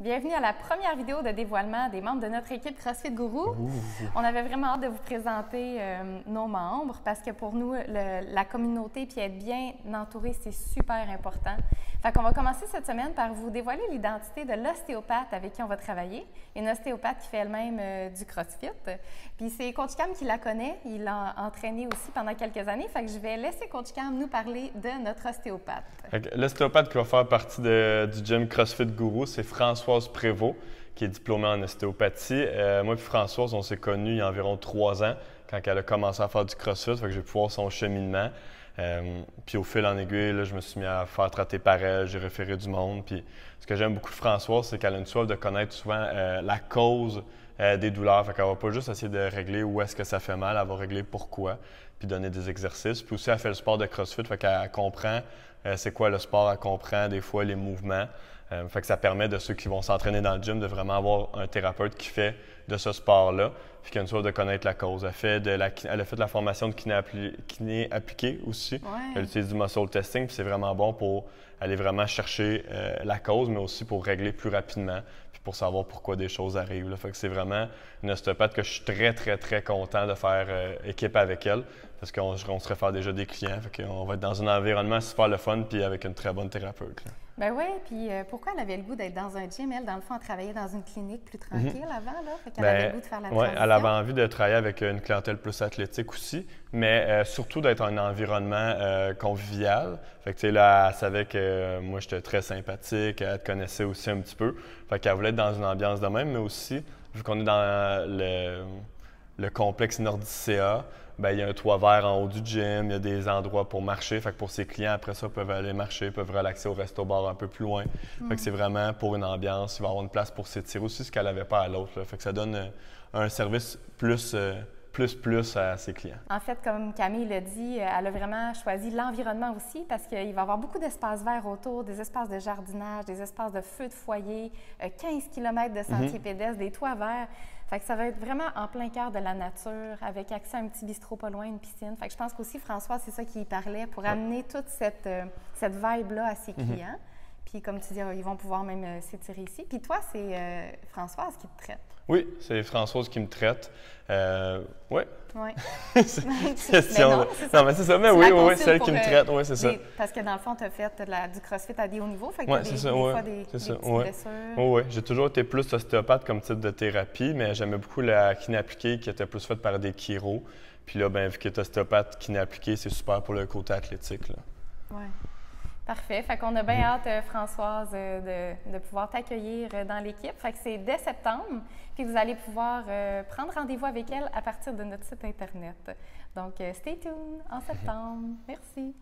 Bienvenue à la première vidéo de dévoilement des membres de notre équipe CrossFit Guru. On avait vraiment hâte de vous présenter nos membres parce que pour nous, la communauté puis être bien entouré, c'est super important. Fait qu'on va commencer cette semaine par vous dévoiler l'identité de l'ostéopathe avec qui on va travailler. Une ostéopathe qui fait elle-même du CrossFit. Puis c'est Coach Cam qui la connaît. Il l'a entraîné aussi pendant quelques années. Fait que je vais laisser Coach Cam nous parler de notre ostéopathe. L'ostéopathe qui va faire partie du gym CrossFit Guru, c'est Françoise Prévost, qui est diplômée en ostéopathie. Moi et Françoise, on s'est connus il y a environ 3 ans, quand elle a commencé à faire du CrossFit. Fait que j'ai pu voir son cheminement. Puis au fil en aiguille, là, je me suis mis à faire traiter par elle, j'ai référé du monde. Puis ce que j'aime beaucoup de Françoise, c'est qu'elle a une soif de connaître souvent la cause des douleurs. Fait qu'elle va pas juste essayer de régler où est-ce que ça fait mal, elle va régler pourquoi, puis donner des exercices. Puis aussi, elle fait le sport de CrossFit, fait qu'elle comprend c'est quoi le sport, elle comprend des fois les mouvements. Fait que ça permet de ceux qui vont s'entraîner dans le gym de vraiment avoir un thérapeute qui fait de ce sport-là, puis qui a une soif de connaître la cause. Elle a fait de la formation de kiné appliquée aussi. Ouais. Elle utilise du muscle testing, puis c'est vraiment bon pour aller vraiment chercher la cause, mais aussi pour régler plus rapidement, puis pour savoir pourquoi des choses arrivent, là. Fait que c'est vraiment une ostéopathe que je suis très content de faire équipe avec elle, parce qu'on se réfère déjà des clients. Fait qu'on va être dans un environnement super le fun, puis avec une très bonne thérapeute, là. Ben oui, puis pourquoi elle avait le goût d'être dans un gym? Elle, dans le fond, elle travaillait dans une clinique plus tranquille avant, là. Fait qu'elle avait le goût de faire la transition. Elle avait envie de travailler avec une clientèle plus athlétique aussi, mais surtout d'être un environnement convivial. Fait que, tu sais, là, elle savait que moi, j'étais très sympathique, elle te connaissait aussi un petit peu. Fait qu'elle voulait être dans une ambiance de même, mais aussi, vu qu'on est dans le complexe Nordicea, bien, il y a un toit vert en haut du gym, il y a des endroits pour marcher. Fait que pour ses clients, après ça, peuvent aller marcher, peuvent relaxer au resto-bar un peu plus loin. Fait que c'est vraiment pour une ambiance. Il va y avoir une place pour s'étirer aussi, ce qu'elle n'avait pas à l'autre, là. Fait que ça donne un service plus à ses clients. En fait, comme Camille l'a dit, elle a vraiment choisi l'environnement aussi parce qu'il va y avoir beaucoup d'espaces verts autour, des espaces de jardinage, des espaces de feu de foyer, 15 km de sentiers pédestres, des toits verts. Fait que ça va être vraiment en plein cœur de la nature, avec accès à un petit bistrot pas loin, une piscine. Fait que je pense qu'aussi, François, c'est ça qui y parlait pour amener toute cette vibe-là à ses clients. Puis comme tu dis, ils vont pouvoir même s'étirer ici. Puis toi, c'est Françoise qui te traite. Oui, c'est Françoise qui me traite. Oui. Oui. Question. Non, mais c'est ça. Mais oui, c'est elle qui me traite. Oui, c'est ça. Parce que dans le fond, tu as fait du CrossFit à des hauts niveaux. Fait que oui, c'est ça. Des fois, des petites blessures. Oui, j'ai toujours été plus ostéopathe comme type de thérapie, mais j'aimais beaucoup la kiné appliquée qui était plus faite par des chiros. Puis là, ben, vu que tu es ostéopathe kiné appliquée, c'est super pour le côté athlétique, là. Oui. Parfait. Fait qu'on a bien hâte, Françoise, de pouvoir t'accueillir dans l'équipe. Fait que c'est dès septembre, puis vous allez pouvoir prendre rendez-vous avec elle à partir de notre site Internet. Donc, stay tuned en septembre. Merci.